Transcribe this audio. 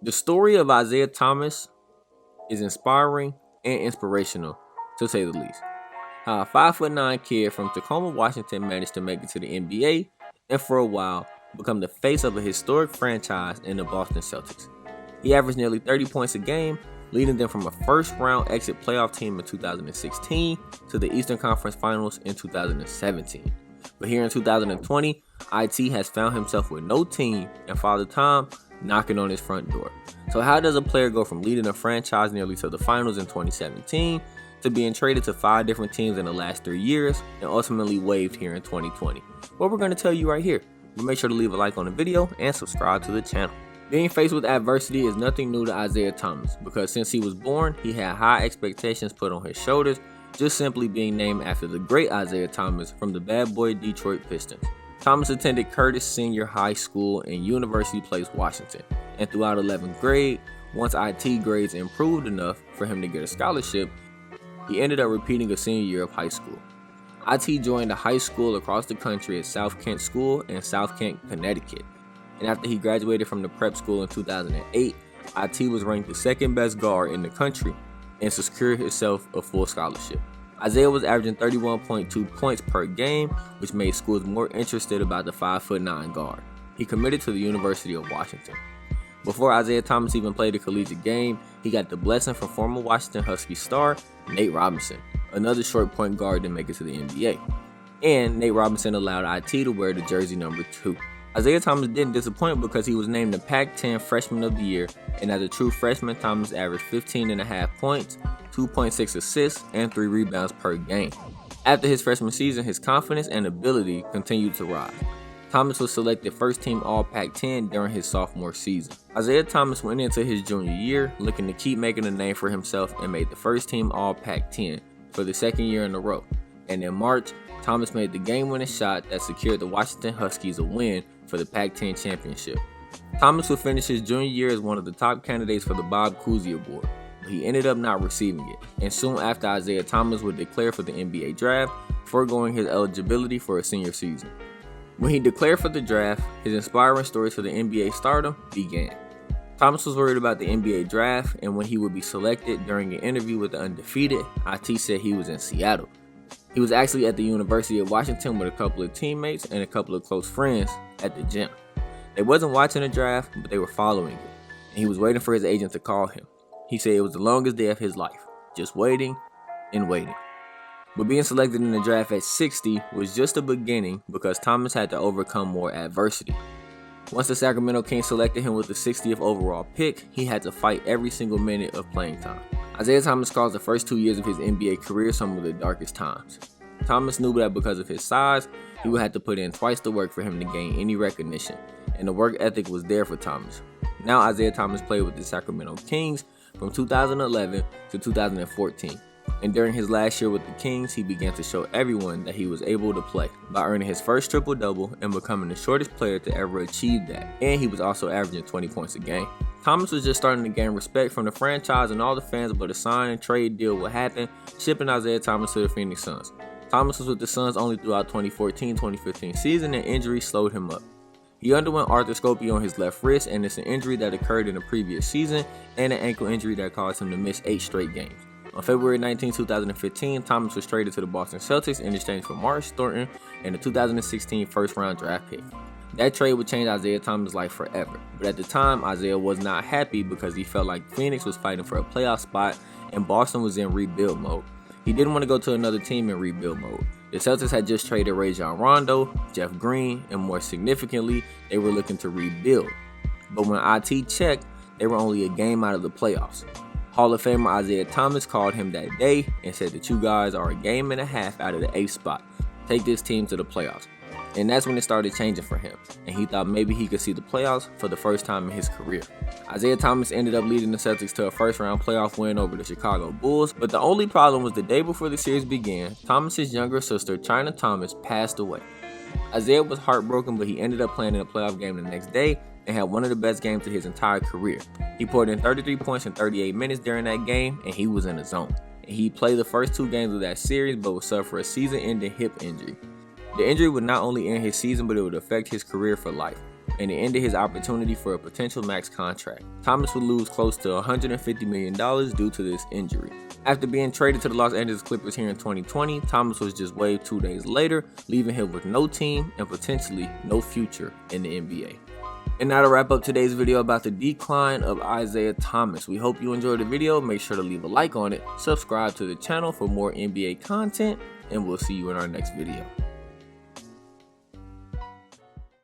The story of Isaiah Thomas is inspiring and inspirational, to say the least. How a 5'9" kid from Tacoma, Washington managed to make it to the NBA and for a while become the face of a historic franchise in the Boston Celtics. He averaged nearly 30 points a game, leading them from a first-round exit playoff team in 2016 to the Eastern Conference Finals in 2017. But here in 2020, IT has found himself with no team and Father Time knocking on his front door. So how does a player go from leading a franchise nearly to the finals in 2017 to being traded to 5 different teams in the last 3 years and ultimately waived here in 2020? Well, we're going to tell you right here. But make sure to leave a like on the video and subscribe to the channel. Being faced with adversity is nothing new to Isaiah Thomas because since he was born, he had high expectations put on his shoulders, just simply being named after the great Isaiah Thomas from the bad boy Detroit Pistons. Thomas attended Curtis Senior High School in University Place, Washington, and throughout 11th grade, once IT grades improved enough for him to get a scholarship, he ended up repeating a senior year of high school. IT joined a high school across the country at South Kent School in South Kent, Connecticut. And after he graduated from the prep school in 2008, IT was ranked the second best guard in the country and secured himself a full scholarship. Isaiah was averaging 31.2 points per game, which made schools more interested about the 5'9" guard. He committed to the University of Washington. Before Isaiah Thomas even played a collegiate game, he got the blessing from former Washington Huskies star Nate Robinson, another short point guard to make it to the NBA. And Nate Robinson allowed IT to wear the jersey number 2. Isaiah Thomas didn't disappoint because he was named the Pac-10 Freshman of the Year, and as a true freshman, Thomas averaged 15.5 points, 2.6 assists, and 3 rebounds per game. After his freshman season, his confidence and ability continued to rise. Thomas was selected first-team All-Pac-10 during his sophomore season. Isaiah Thomas went into his junior year looking to keep making a name for himself and made the first-team All-Pac-10 for the second year in a row. And in March, Thomas made the game-winning shot that secured the Washington Huskies a win for the Pac-10 championship. Thomas would finish his junior year as one of the top candidates for the Bob Cousy Award, but he ended up not receiving it. And soon after, Isaiah Thomas would declare for the NBA draft, foregoing his eligibility for a senior season. When he declared for the draft, his inspiring story to the NBA stardom began. Thomas was worried about the NBA draft, and when he would be selected during an interview with the Undefeated, IT said he was in Seattle. He was actually at the University of Washington with a couple of teammates and a couple of close friends at the gym. They wasn't watching the draft, but they were following it, and he was waiting for his agent to call him. He said it was the longest day of his life, just waiting and waiting. But being selected in the draft at 60 was just a beginning because Thomas had to overcome more adversity. Once the Sacramento Kings selected him with the 60th overall pick, he had to fight every single minute of playing time. Isaiah Thomas calls the first 2 years of his NBA career some of the darkest times. Thomas knew that because of his size, he would have to put in twice the work for him to gain any recognition, and the work ethic was there for Thomas. Now Isaiah Thomas played with the Sacramento Kings from 2011 to 2014. And during his last year with the Kings, he began to show everyone that he was able to play by earning his first triple-double and becoming the shortest player to ever achieve that. And he was also averaging 20 points a game. Thomas was just starting to gain respect from the franchise and all the fans, but a sign and trade deal would happen, shipping Isaiah Thomas to the Phoenix Suns. Thomas was with the Suns only throughout 2014-2015 season, and injuries slowed him up. He underwent arthroscopy on his left wrist, and it's an injury that occurred in the previous season and an ankle injury that caused him to miss 8 straight games. On February 19, 2015, Thomas was traded to the Boston Celtics in exchange for Maurice Thornton and the 2016 first-round draft pick. That trade would change Isaiah Thomas' life forever, but at the time, Isaiah was not happy because he felt like Phoenix was fighting for a playoff spot and Boston was in rebuild mode. He didn't want to go to another team in rebuild mode. The Celtics had just traded Rajon Rondo, Jeff Green, and more significantly, they were looking to rebuild. But when IT checked, they were only a game out of the playoffs. Hall of Famer Isaiah Thomas called him that day and said that you guys are a game and a half out of the 8th spot. Take this team to the playoffs. And that's when it started changing for him, and he thought maybe he could see the playoffs for the first time in his career. Isaiah Thomas ended up leading the Celtics to a first-round playoff win over the Chicago Bulls, but the only problem was the day before the series began, Thomas's younger sister, China Thomas, passed away. Isaiah was heartbroken, but he ended up playing in a playoff game the next day and had one of the best games of his entire career. He poured in 33 points in 38 minutes during that game, and he was in the zone. And he played the first 2 games of that series, but would suffer a season-ending hip injury. The injury would not only end his season, but it would affect his career for life. and it ended his opportunity for a potential max contract. Thomas would lose close to $150 million due to this injury. After being traded to the Los Angeles Clippers here in 2020, Thomas was just waived 2 days later, leaving him with no team and potentially no future in the NBA. And now to wrap up today's video about the decline of Isaiah Thomas. We hope you enjoyed the video. Make sure to leave a like on it, subscribe to the channel for more NBA content, and we'll see you in our next video.